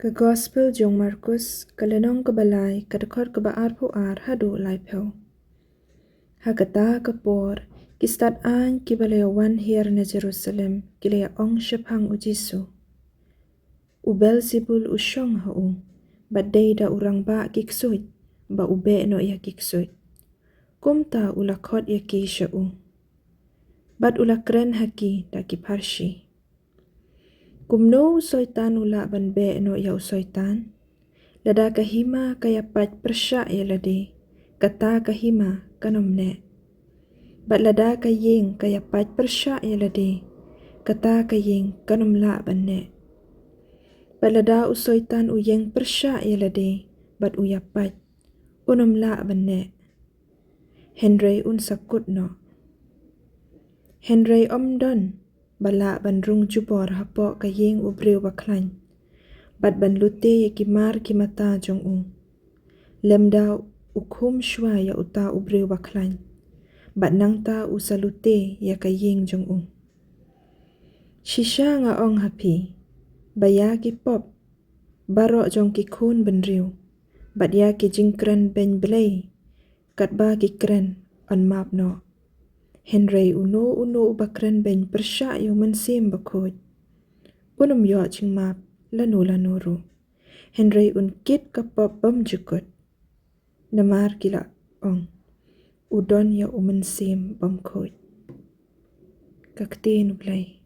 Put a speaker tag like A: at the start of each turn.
A: Ka Gospel Jong Markus kalenong kabalay kadakot kabaar puar hadu laipel. Hagata kapor kistat an kibalayawan hier na Jerusalem kilaya ong syapang ujisu. Ubel zibul usyong hau badai da urang ba kiksuit ba ube no ya kiksuit. Kumta ulakot ya ki syau. Bad ulakren haki da kiparshi. Kumno soitan ula banbe no ya soitan. Lada kahima kaya pat persya ya lade. Kata kahima kanomne. Bat lada kayeng kaya pat persya ya lade. Kata kayeng kanomla banne. Bat lada usoitan uyeng persya ya lade. Bat uyapat unomla banne. Henry unsakut no. Henry omdon. Bala bandrung jubor hapo kayeng ubreu baklan. Bat ban lute ya kimar kimata jong u. Lemda ukum shwa ya uta ubreu baklan. Bat nangta usalute ya kayeng jong u. Shisha nga ong hapi. Baya ki pop. Barok jong ki kun benriu. Bat ya ki jingkren ben belay. Kat ba ki kren on map no. Henry uno ubakren ben persya yung mansim bakod. Unum yo ching map lanu ru. Henry unkit kapop bam jukut. Namar kila ong. Udon ya umansim bam kod. Kakti nublay.